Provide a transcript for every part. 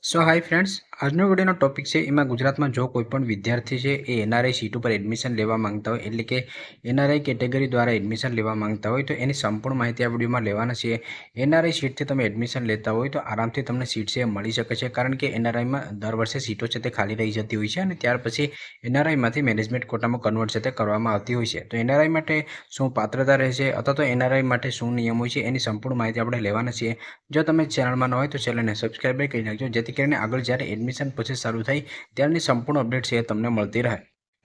Hi friends, આજનો વિડીયોનો topic છે એમાં ગુજરાતમાં જો કોઈ પણ વિદ્યાર્થી છે એ એનઆરઆઈ સીટ ઉપર એડમિશન લેવા માંગતા હોય એટલે કે એનઆરઆઈ કેટેગરી દ્વારા એડમિશન લેવા માંગતા હોય તો એની સંપૂર્ણ માહિતી આ વિડીયોમાં લેવાના છે. એનઆરઆઈ સીટથી તમે એડમિશન લેતા હોય તો આરામથી તમને સીટ છે મળી શકે છે, કારણ કે એનઆરઆઈમાં દર વર્ષે સીટો છે તે ખાલી રહી જતી હોય છે અને ત્યાર પછી એનઆરઆઈમાંથી મેનેજમેન્ટ કોટામાં કન્વર્ટ છે તે કરવામાં આવતી હોય છે. તો એનઆરઆઈ માટે શું પાત્રતા રહેશે અથવા તો એનઆરઆઈ માટે શું નિયમ હોય છે એની સંપૂર્ણ માહિતી આપણે લેવાના છીએ. જો તમે ચેનલમાં ન હોય તો ચેનલને સબસ્ક્રાઈબ કરી નાખજો, જેથી કરીને આગળ જ્યારે એડમિશન પ્રોસેસ ચાલુ થાય ત્યારની સંપૂર્ણ અપડેટ છે એ તમને મળતી રહે.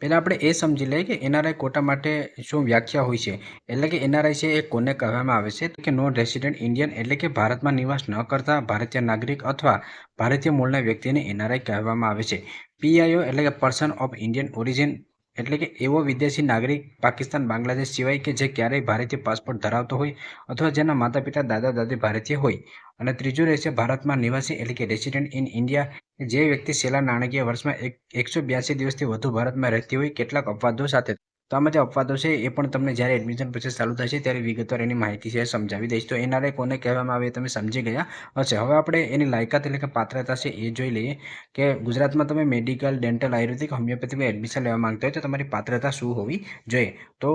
પહેલાં આપણે એ સમજી લઈએ કે એનઆરઆઈ કોટા માટે શું વ્યાખ્યા હોય છે. એટલે કે એનઆરઆઈ છે એ કોને કહેવામાં આવે છે કે નોન રેસિડેન્ટ ઇન્ડિયન, એટલે કે ભારતમાં નિવાસ ન કરતા ભારતીય નાગરિક અથવા ભારતીય મૂળના વ્યક્તિને એનઆરઆઈ કહેવામાં આવે છે. પીઆઈઓ એટલે કે પર્સન ઓફ ઇન્ડિયન ઓરિજિન, એટલે કે એવો વિદેશી નાગરિક પાકિસ્તાન, બાંગ્લાદેશ સિવાય કે જે ક્યારેય ભારતીય પાસપોર્ટ ધરાવતો હોય અથવા જેના માતા પિતા દાદા દાદી ભારતીય હોય. અને ત્રીજું રહેશે ભારતમાં નિવાસી, એટલે કે રેસિડેન્ટ ઇન ઇન્ડિયા, જે વ્યક્તિ છેલ્લા નાણાકીય વર્ષમાં 182 દિવસથી વધુ ભારતમાં રહેતી હોય કેટલાક અપવાદો સાથે. તો આમાં જે અપવાદો છે એ પણ તમને જ્યારે એડમિશન પ્રોસેસ ચાલુ થશે ત્યારે વિગતવાર એની માહિતી છે સમજાવી દઈશ. તો એનઆરઆઈ કોને કહેવામાં આવે તમે સમજી ગયા હશે. હવે આપણે એની લાયકાત એટલે કે પાત્રતા છે એ જોઈ લઈએ કે ગુજરાતમાં તમે મેડિકલ, ડેન્ટલ, આયુર્વેદિક, હોમિયોપેથીમાં એડમિશન લેવા માંગતા હોય તો તમારી પાત્રતા શું હોવી જોઈએ. તો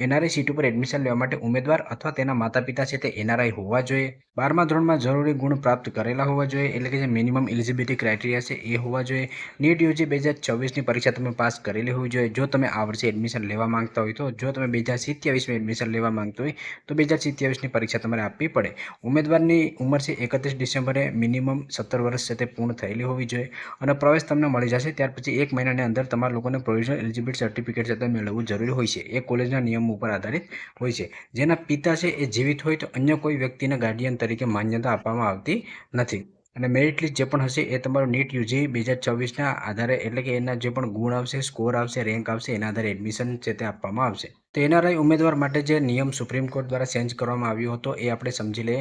એનઆરઆઈ સીટ ઉપર એડમિશન લેવા માટે ઉમેદવાર અથવા તેના માતા પિતા છે તે એનઆરઆઈ હોવા જોઈએ. 12મા ધોરણમાં જરૂરી ગુણ પ્રાપ્ત કરેલા હોવા જોઈએ, એટલે કે જે મિનિમમ એલિજિબિલિટી ક્રાઇટેરિયા છે એ હોવા જોઈએ. નીટ યુજી 2024ની પરીક્ષા તમે પાસ કરેલી હોવી જોઈએ જો તમે આ વર્ષે એડમિશન લેવા માંગતા હોય તો. જો તમે 2027માં એડમિશન લેવા માંગતા હોય તો 2027ની પરીક્ષા તમારે આપવી પડે. ઉમેદવારની ઉંમર છે 31 ડિસેમ્બરે મિનિમમ 17 વર્ષ છે તે પૂર્ણ થયેલી હોવી જોઈએ. અને પ્રવેશ તમને મળી જશે ત્યાર પછી 1 મહિનાની અંદર તમારા લોકોને પ્રોવિઝનલ એલિજિબિલિટી સર્ટિફિકેટ છે તે મેળવવું જરૂરી હોય છે. એ કોલેજના નિયમો ઉપર આધારિત હોય છે. જેના પિતા છે એ જીવિત હોય તો અન્ય કોઈ વ્યક્તિને ગાર્ડિયન તરીકે માન્યતા આપવામાં આવતી નથી. અને મેરિટ લિસ્ટ જે પણ હશે એ તમારું નીટ યુજી 2024ના આધારે, એટલે કે એના જે પણ ગુણ આવશે, સ્કોર આવશે, રેન્ક આવશે, એના આધારે એડમિશન છે તે આપવામાં આવશે. તો એનઆરઆઈ ઉમેદવાર માટે જે નિયમ સુપ્રીમ કોર્ટ દ્વારા ચેન્જ કરવામાં આવ્યો હતો એ આપણે સમજી લઈએ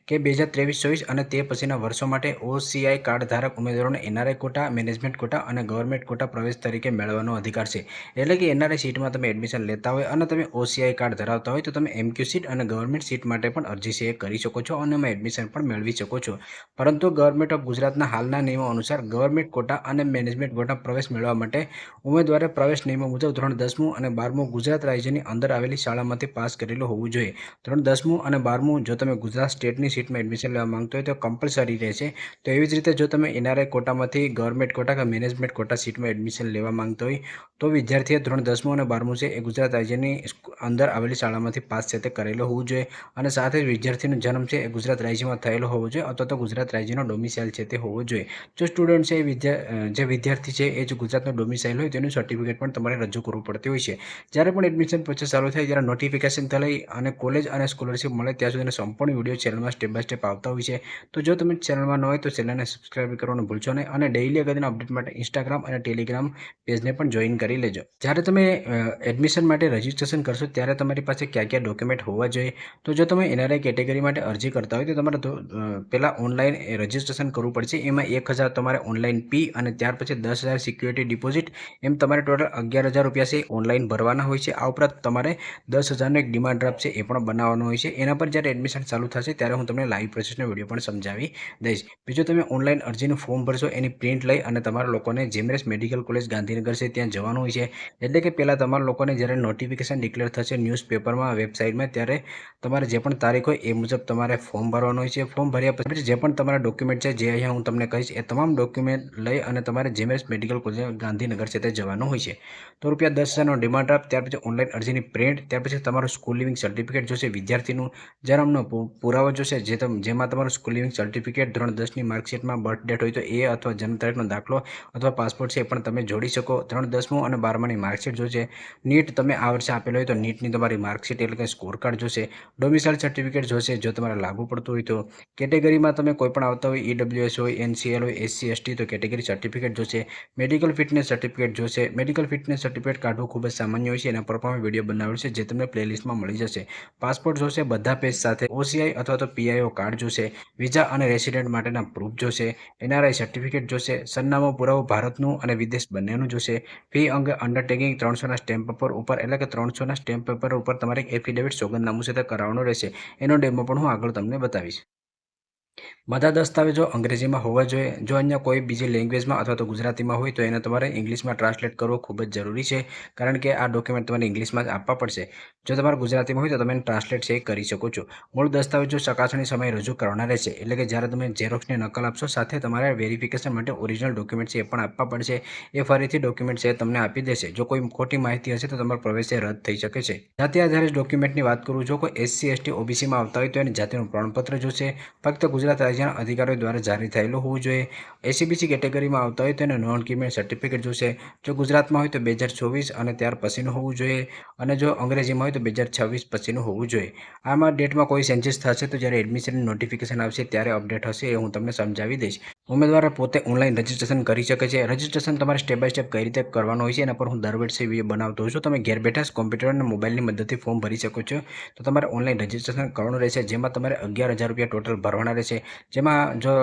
કે 2023-24 અને તે પછીના વર્ષો માટે ઓસીઆઈ કાર્ડ ધારક ઉમેદવારોને એનઆરઆઈ કોટા, મેનેજમેન્ટ કોટા અને ગવર્મેન્ટ કોટા પ્રવેશ તરીકે મેળવવાનો અધિકાર છે. એટલે કે એનઆરઆઈ સીટમાં તમે એડમિશન લેતા હોય અને તમે ઓસીઆઈ કાર્ડ ધરાવતા હોય તો તમે એમક્યુ સીટ અને ગવર્મેન્ટ સીટ માટે પણ અરજી છે એ કરી શકો છો અને એમાં એડમિશન પણ મેળવી શકો છો. પરંતુ ગવર્મેન્ટ ઓફ ગુજરાતના હાલના નિયમો અનુસાર ગવર્મેન્ટ કોટા અને મેનેજમેન્ટ કોટા પ્રવેશ મેળવવા માટે ઉમેદવારે પ્રવેશ નિયમો મુજબ ધોરણ 10મું અને 12મું ગુજરાત રાજ્યની અંદર આવેલી શાળામાંથી પાસ કરેલું હોવું જોઈએ. ધોરણ 10મું અને 12મું જો તમે ગુજરાત સ્ટેટની સીટમાં એડમિશન લેવા માંગતો હોય તો કમ્પલસરી રહેશે. તો એવી જ રીતે જો તમે એનઆરઆઈ કોટામાંથી ગવર્મેન્ટ કોટા કે મેનેજમેન્ટ કોટા સીટમાં એડમિશન લેવા માંગતો હોય તો વિદ્યાર્થીએ ધોરણ 10મું અને 12મું છે એ ગુજરાત રાજ્યની અંદર આવેલી શાળામાંથી પાસ છે તે કરેલો હોવું જોઈએ. અને સાથે જ વિદ્યાર્થીનો જન્મ છે એ ગુજરાત રાજ્યમાં થયેલો હોવો જોઈએ અથવા તો ગુજરાત રાજ્યનો ડોમિસાઇલ છે તે હોવો જોઈએ. જો સ્ટુડન્ટ છે જે વિદ્યાર્થી છે એ જો ગુજરાતનો ડોમિસાઇલ હોય તેનું સર્ટિફિકેટ પણ તમારે રજૂ કરવું પડતું હોય છે. જ્યારે પણ એડમિશન પ્રોસેસ ચાલુ થાય ત્યારે નોટિફિકેશનથી લઈ અને કોલેજ અને સ્કોલરશિપ મળે ત્યાં સુધીનો સંપૂર્ણ વિડીયો ચેનલમાં સ્ટેપ બાય સ્ટેપ આવતા હોય છે. તો જો તમે ચેનલમાં ન હોય તો ચેનલને સબસ્ક્રાઈબ કરવાનું ભૂલશો નહીં અને ડેઇલી અગત્યના અપડેટ માટે ઇન્સ્ટાગ્રામ અને ટેલિગ્રામ પેજને પણ જોઈન કરી લેજો. જ્યારે તમે એડમિશન માટે રજિસ્ટ્રેશન કરશો ત્યારે તમારી પાસે કયા કયા ડોક્યુમેન્ટ હોવા જોઈએ. તો જો તમે એનઆરઆઈ કેટેગરી માટે અરજી કરતા હોય તો તમારે પહેલાં ઓનલાઈન રજિસ્ટ્રેશન કરવું પડશે. એમાં 1000 તમારે ઓનલાઈન ફી અને ત્યાર પછી 10,000 સિક્યુરિટી ડિપોઝિટ, એમ તમારે ટોટલ 11,000 રૂપિયા છે ઓનલાઈન ભરવાના હોય છે. આ ઉપરાંત તમારે 10,000નો એક ડિમાન્ડ ડ્રાફ્ટ છે એ પણ બનાવવાનો હોય છે. એના પર જ્યારે એડમિશન ચાલુ થશે ત્યારે હું તમને લાઈવ પ્રોસેસનો વિડીયો પણ સમજાવી દઈશ. બીજું તમે ઓનલાઈન અરજીનું ફોર્મ ભરશો, એની પ્રિન્ટ લઈ અને તમારા લોકોને જેમરેસ મેડિકલ કોલેજ ગાંધીનગર છે ત્યાં જવાનું હોય છે. એટલે કે પહેલાં તમારા લોકોને જ્યારે નોટિફિકેશન ડિક્લેર થશે ન્યૂઝપેપરમાં, વેબસાઇટમાં, ત્યારે તમારે જે પણ તારીખ હોય એ મુજબ તમારે ફોર્મ ભરવાનું હોય છે. ફોર્મ ભર્યા પછી જે પણ તમારા ડોક્યુમેન્ટ છે જે અહીંયા હું તમને કહીશ એ તમામ ડોક્યુમેન્ટ લઈ અને તમારે જેમરેસ મેડિકલ કોલેજ ગાંધીનગર છે તે જવાનું હોય છે. તો રૂપિયા 10,000નો ડિમાન્ડ ડ્રાફ્ટ, ત્યાર પછી ઓનલાઈન અરજીની પ્રિન્ટ, ત્યાર પછી તમારું સ્કૂલ લિવિંગ સર્ટિફિકેટ જોશે, વિદ્યાર્થીનું જન્મનો પુરાવો જોશે જેમાં તમારું સ્કૂલ લિવિંગ સર્ટિફિકેટ, ધોરણ 10ની માર્કશીટમાં બર્થ ડેટ હોય તો એ અથવા જન્મ તારીખનો દાખલો અથવા પાસપોર્ટ છે એ પણ તમે જોડી શકો. ધોરણ 10મું અને 12માની માર્કશીટ જોશે. નીટ તમે આ વર્ષે આપેલો હોય તો નીટની તમારી માર્કશીટ એટલે કે સ્કોર કાર્ડ જોશે. ડોમિસાઇલ સર્ટિફિકેટ જોશે જો તમારે લાગુ પડતું હોય તો. કેટેગરીમાં તમે કોઈ પણ આવતા હોય, ઈડબ્લ્યુએસ હોય, એનસીએલ હોય, એસસી એસટી, તો કેટેગરી સર્ટિફિકેટ જોશે. મેડિકલ ફિટનેસ સર્ટિફિકેટ જોશે. મેડિકલ ફિટનેસ સર્ટિફિકેટ કાઢવું ખૂબ જ સામાન્ય હોય છે. એના પર પણ વિડીયો બનાવેલ છે જે તમને પ્લેલિસ્ટમાં મળી જશે. પાસપોર્ટ જોશે બધા પેજ સાથે. ઓસીઆઈ અથવા તો પીઆઈઓ કાર્ડ જોશે. વિઝા અને રેસિડેન્ટ માટેના પ્રૂફ જોશે. એનઆરઆઈ સર્ટિફિકેટ જોશે. સરનામું પુરાવો ભારતનું અને વિદેશ બંનેનું જોશે. ફી અંગે અંડરટેકિંગ 300ના સ્ટેમ્પ પેપર ઉપર, એટલે કે 300ના સ્ટેમ્પ પેપર ઉપર તમારે એફિડેવિટ સોગંદનામું છે તે કરાવવાનું રહેશે. એનો ડેમો પણ હું આગળ તમને બતાવીશ. બધા દસ્તાવેજો અંગ્રેજીમાં હોવા જોઈએ. જો અન્ય કોઈ બીજી લેંગ્વેજમાં અથવા તો ગુજરાતીમાં હોય તો એને તમારે ઇંગ્લિશમાં ટ્રાન્સલેટ કરવો ખૂબ જ જરૂરી છે, કારણ કે આ ડોક્યુમેન્ટ તમારે ઇંગ્લિશમાં જ આપવા પડશે. જો તમારે ગુજરાતીમાં હોય તો તમે ટ્રાન્સલેટ છે એ કરી શકો છો. મૂળ દસ્તાવેજો ચકાસણી સમયે રજૂ કરવાના રહેશે, એટલે કે જ્યારે તમે ઝેરોક્સની નકલ આપશો સાથે તમારે વેરિફિકેશન માટે ઓરિજિનલ ડોક્યુમેન્ટ છે એ પણ આપવા પડશે. એ ફરીથી ડોક્યુમેન્ટ છે એ તમને આપી દેશે. જો કોઈ ખોટી માહિતી હશે તો તમારો પ્રવેશ રદ થઈ શકે છે. જાતિ આધારિત ડોક્યુમેન્ટની વાત કરું, જો કોઈ SC ST OBCમાં આવતા હોય તો એની જાતિનું પ્રમાણપત્ર જોશે. ફક્ત ગુજરાત રાજ્યના અધિકારીઓ દ્વારા જારી થયેલું હોવું જોઈએ. SC BC કેટેગરીમાં આવતા હોય તો એને નોન ક્રિમિનલ સર્ટિફિકેટ જોશે. જો ગુજરાતમાં હોય તો 2024 અને ત્યાર પછીનું હોવું જોઈએ, અને જો અંગ્રેજીમાં હોય તો 2026 પછીનું હોવું જોઈએ. આમાં ડેટમાં કોઈ ચેન્જીસ થશે તો જ્યારે એડમિશનની નોટિફિકેશન આવશે ત્યારે અપડેટ હશે, એ હું તમને સમજાવી દઈશ. ઉમેદવાર પોતે ઓનલાઈન રજિસ્ટ્રેશન કરી શકે છે. રજિસ્ટ્રેશન તમારે સ્ટેપ બાય સ્ટેપ કઈ રીતે કરવાનું હોય છે એના પર હું દર વર્ષે વિડીયો બનાવતો હોઉં છું. તમે ઘેર બેઠા કોમ્પ્યુટર અને મોબાઈલની મદદથી ફોર્મ ભરી શકો છો. તો તમારે ઓનલાઈન રજિસ્ટ્રેશન કરવાનું રહેશે, જેમાં તમારે 11,000 રૂપિયા ટોટલ ભરવાના રહેશે. જેમાં જો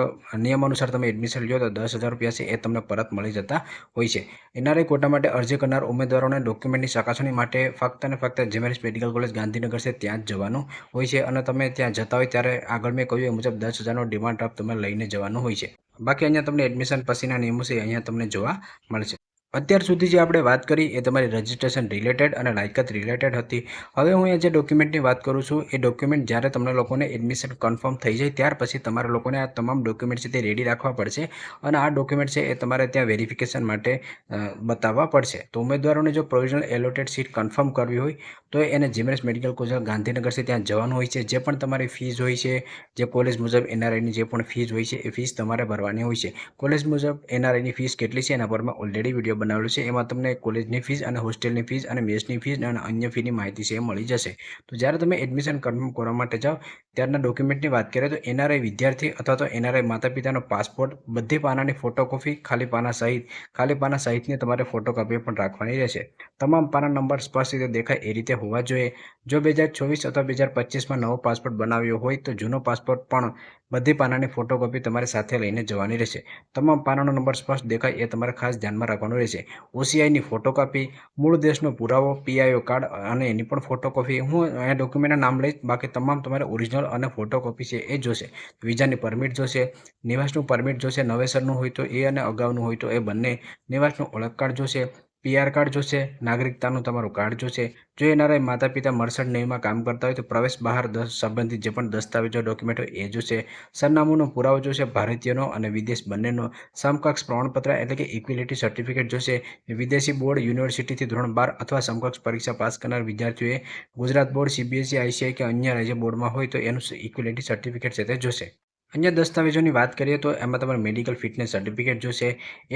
નિયમ અનુસાર તમે એડમિશન લો તો 10,000 રૂપિયા છે એ તમને પરત મળી જતા હોય છે. NRI કોટા માટે અરજી કરનાર ઉમેદવારોને ડોક્યુમેન્ટની ચકાસણી માટે ફક્ત અને ફક્ત GMS મેડિકલ કોલેજ ગાંધીનગર છે ત્યાં જ જવાનું હોય છે, અને તમે ત્યાં જતા હોય ત્યારે આગળ મેં કહ્યું એ મુજબ 10,000નો ડિમાન્ડ ડ્રાફ્ટ તમે લઈને જવાનું હોય છે. બાકી અહીંયા તમને એડમિશન પછીના નિયમો છે અહીંયા તમને જોવા મળશે. અત્યાર સુધી જે આપણે વાત કરી એ તમારી રજિસ્ટ્રેશન રિલેટેડ અને લાયકાત રિલેટેડ હતી. હવે હું જે ડોક્યુમેન્ટની વાત કરું છું એ ડોક્યુમેન્ટ જ્યારે તમને લોકોને એડમિશન કન્ફર્મ થઈ જાય ત્યાર પછી તમારા લોકોને આ તમામ ડોક્યુમેન્ટ છે તે રેડી રાખવા પડશે, અને આ ડોક્યુમેન્ટ છે એ તમારે ત્યાં વેરિફિકેશન માટે બતાવવા પડશે. તો ઉમેદવારોને જો પ્રોવિઝનલ એલોટેડ સીટ કન્ફર્મ કરવી હોય તો એને GMS મેડિકલ કોલેજ ગાંધીનગર છે ત્યાં જવાનું હોય છે. જે પણ તમારી ફીસ હોય છે, જે કોલેજ મુજબ NRIની જે પણ ફીસ હોય છે એ ફીસ તમારે ભરવાની હોય છે. કોલેજ મુજબ NRIની ફીસ કેટલી છે એના પર મેં ઓલરેડી વિડીયો બનાવેલું છે. એમાં તમને કોલેજની ફીસ અને હોસ્ટેલની ફીસ અને મેસની ફીસ અને અન્ય ફીની માહિતી છે એ મળી જશે. તો જ્યારે તમે એડમિશન કન્ફર્મ કરવા માટે જાઓ ત્યારના ડોક્યુમેન્ટની વાત કરીએ તો NRI વિદ્યાર્થી અથવા તો NRI માતા પિતાનો પાસપોર્ટ, બધી પાનાની ફોટોકોપી, ખાલી પાના સહિતની તમારે ફોટોકોપી પણ રાખવાની રહેશે. તમામ પાના નંબર સ્પષ્ટ રીતે દેખાય એ રીતે હોવા જોઈએ. જો 2024 અથવા 2025માં નવો પાસપોર્ટ બનાવ્યો હોય તો જૂનો પાસપોર્ટ પણ બધી પાનાની ફોટોકોપી તમારે સાથે લઈને જવાની રહેશે. તમામ પાનાનો નંબર સ્પષ્ટ દેખાય એ તમારે ખાસ ધ્યાનમાં રાખવાનું રહેશે. OCIની ફોટોકોપી, મૂળ દેશનો પુરાવો, PIO કાર્ડ અને એની પણ ફોટોકોપી. હું અહીંયા ડોક્યુમેન્ટના નામ લઈશ, બાકી તમામ તમારે ઓરિજિનલ અને ફોટોકોપી છે એ જોશે. વિઝાની પરમિટ જોશે, નિવાસનું પરમિટ જોશે, નવેસરનું હોય તો એ અને અગાઉનું હોય તો એ બંને, નિવાસનું ઓળખ કાર્ડ જોશે, PR કાર્ડ જોશે, નાગરિકતાનું તમારું કાર્ડ જોશે. જો NRI માતા પિતા મર્ચન્ટ નેવીમાં કામ કરતા હોય તો પ્રવેશ બહાર સંબંધિત જે પણ દસ્તાવેજો ડોક્યુમેન્ટ હોય એ જોશે. સરનામુંનો પુરાવો જોશે, ભારતીયનો અને વિદેશ બંનેનો. સમકક્ષ પ્રમાણપત્ર એટલે કે ઇક્વિલિટી સર્ટિફિકેટ જોશે. વિદેશી બોર્ડ, યુનિવર્સિટીથી ધોરણ 12 અથવા સમકક્ષ પરીક્ષા પાસ કરનાર વિદ્યાર્થીઓએ ગુજરાત બોર્ડ, CBSE, ICI કે અન્ય રાજ્ય બોર્ડમાં હોય તો એનું ઇક્વિલિટી સર્ટિફિકેટ છે તે જોશે. અન્ય દસ્તાવેજોની વાત કરીએ તો એમાં તમારે મેડિકલ ફિટનેસ સર્ટિફિકેટ જોશે,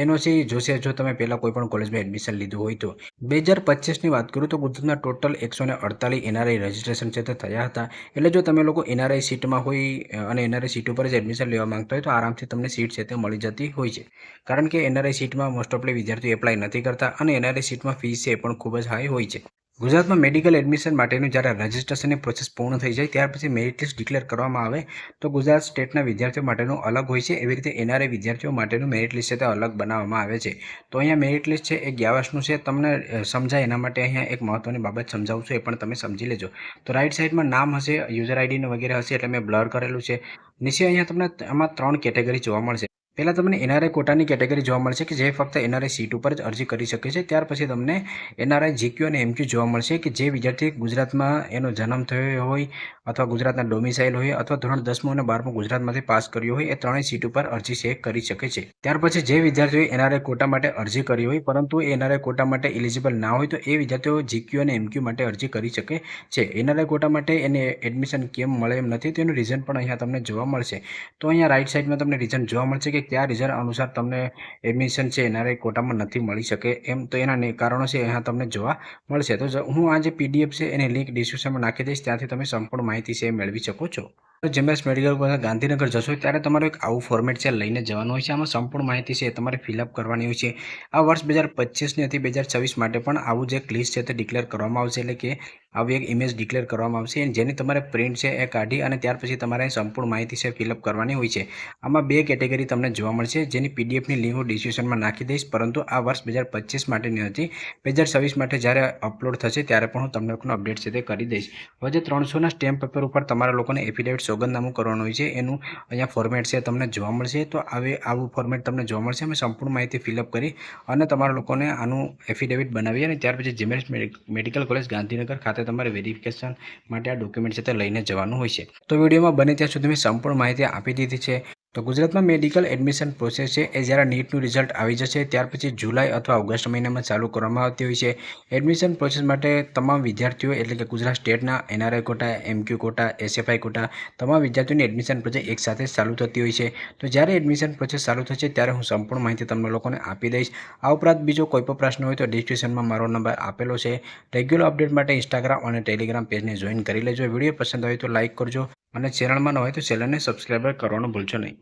NOC જોશે જો તમે પહેલાં કોઈ પણ કોલેજમાં એડમિશન લીધું હોય તો. 2025ની વાત કરું તો ગુજરાતના ટોટલ 148 NRI રજિસ્ટ્રેશન છે તે થયા હતા. એટલે જો તમે લોકો NRI સીટમાં હોય અને NRI સીટ ઉપર જ એડમિશન લેવા માંગતા હોય તો આરામથી તમને સીટ છે તે મળી જતી હોય છે, કારણ કે NRI સીટમાં મોસ્ટ ઓફલી વિદ્યાર્થીઓ એપ્લાય નથી કરતા અને NRI સીટમાં ફીસ છે એ પણ ખૂબ જ હાઈ હોય છે. ગુજરાતમાં મેડિકલ એડમિશન માટેનું જ્યારે રજિસ્ટ્રેશનની પ્રોસેસ પૂર્ણ થઈ જાય ત્યાર પછી મેરિટ લિસ્ટ ડિક્લેર કરવામાં આવે તો ગુજરાત સ્ટેટના વિદ્યાર્થીઓ માટેનું અલગ હોય છે. એવી રીતે NRI વિદ્યાર્થીઓ માટેનું મેરિટ લિસ્ટ છે તે અલગ બનાવવામાં આવે છે. તો અહીંયા મેરિટ લિસ્ટ છે એ 11 વર્ષનું છે. તમને સમજાય એના માટે અહીંયા એક મહત્ત્વની બાબત સમજાવું છું, એ પણ તમે સમજી લેજો. તો રાઈટ સાઈડમાં નામ હશે, યુઝર ID વગેરે હશે, એટલે મેં બ્લર કરેલું છે. નીચે અહીંયા તમને આમાં 3 કેટેગરી જોવા મળશે. પહેલાં તમને NRI કોટાની કેટેગરી જોવા મળશે કે જે ફક્ત NRI સીટ ઉપર જ અરજી કરી શકે છે. ત્યાર પછી તમને NRI GQ અને MQ જોવા મળશે કે જે વિદ્યાર્થી ગુજરાતમાં એનો જન્મ થયો હોય અથવા ગુજરાતના ડોમિસાઇલ હોય અથવા ધોરણ 10મું અને 12મું ગુજરાતમાંથી પાસ કર્યું હોય એ ત્રણેય સીટ ઉપર અરજી છે કરી શકે છે. ત્યાર પછી જે વિદ્યાર્થીઓએ NRI કોટા માટે અરજી કરી હોય પરંતુ એ NRI કોટા માટે એલિજિબલ ના હોય તો એ વિદ્યાર્થીઓ GQ અને MQ માટે અરજી કરી શકે છે. NRI કોટા માટે એને એડમિશન કેમ મળે એમ નથી તેનું રીઝન પણ અહીંયા તમને જોવા મળશે. તો અહીંયા રાઈટ સાઈડમાં તમને રીઝન જોવા મળશે કે કયા રીઝન અનુસાર તમને એડમિશન છે NRI કોટામાં નથી મળી શકે એમ. તો એના કારણો છે અહીંયા તમને જોવા મળશે. તો હું આ જે PDF છે એની લિંક ડિસ્ક્રિપ્શનમાં નાખી દઈશ, ત્યાંથી તમે સંપૂર્ણ માહિતી છે એ મેળવી શકો છો. GMS મેડિકલ કોલેજ ગાંધીનગર જશો ત્યારે તમારું એક આવું ફોર્મેટ છે લઈને જવાનું હોય છે. આમાં સંપૂર્ણ માહિતી છે એ તમારે ફિલઅપ કરવાની હોય છે. આ વર્ષ 2025ની હતી 2026 માટે પણ આવું જે એક લિસ્ટ છે તે ડિક્લેર કરવામાં આવશે, એટલે કે આવી એક ઇમેજ ડિક્લેર કરવામાં આવશે જેની તમારે પ્રિન્ટ છે એ કાઢી અને ત્યાર પછી તમારે સંપૂર્ણ માહિતી છે ફિલઅપ કરવાની હોય છે. આમાં 2 કેટેગરી તમને જોવા મળશે જેની PDFની લિંક હું ડિસ્ક્રિપ્શનમાં નાખી દઈશ, પરંતુ આ વર્ષ 2025 માટેની હતી. 2026 માટે જ્યારે અપલોડ થશે ત્યારે પણ હું તમને લોકોનો અપડેટ છે તે કરી દઈશ. હવે જે 300ના સ્ટેમ્પ પેપર ઉપર તમારા લોકોને એફિડેવિટ સોગંદનામું કરવાનું હોય છે એનું અહીંયા ફોર્મેટ છે તમને જોવા મળશે. તો આવું ફોર્મેટ તમને જોવા મળશે. અમે સંપૂર્ણ માહિતી ફિલઅપ કરી અને તમારા લોકોને આનું એફિડેવિટ બનાવી અને ત્યાર પછી જીમેલ્સ મેડિકલ કોલેજ ગાંધીનગર ખાતે તમારે વેરિફિકેશન માટે આ ડોક્યુમેન્ટ છે તે લઈને જવાનું હોય છે. તો વિડીયોમાં બને ત્યાં સુધી મેં સંપૂર્ણ માહિતી આપી દીધી છે. તો ગુજરાતમાં મેડિકલ એડમિશન પ્રોસેસ છે એ જ્યારે નીટનું રિઝલ્ટ આવી જશે ત્યાર પછી જુલાઈ અથવા ઓગસ્ટ મહિનામાં ચાલુ કરવામાં આવતી હોય છે. એડમિશન પ્રોસેસ માટે તમામ વિદ્યાર્થીઓ એટલે કે ગુજરાત સ્ટેટના NRI quota, MQ quota, SFI quota તમામ વિદ્યાર્થીઓની એડમિશન પ્રોસેસ એકસાથે ચાલુ થતી હોય છે. તો જ્યારે એડમિશન પ્રોસેસ ચાલુ થશે ત્યારે હું સંપૂર્ણ માહિતી તમને લોકોને આપી દઈશ. આ ઉપરાંત બીજો કોઈ પણ પ્રશ્ન હોય તો ડિસ્ક્રિપ્શનમાં મારો નંબર આપેલો છે. રેગ્યુલર અપડેટ માટે ઇન્સ્ટાગ્રામ અને ટેલિગ્રામ પેજને જોઈન કરી લેજો. વિડીયો પસંદ હોય તો લાઇક કરજો અને ચેનલમાં ન હોય તો ચેનલને સબસ્ક્રાઈબ કરવાનું ભૂલશો નહીં.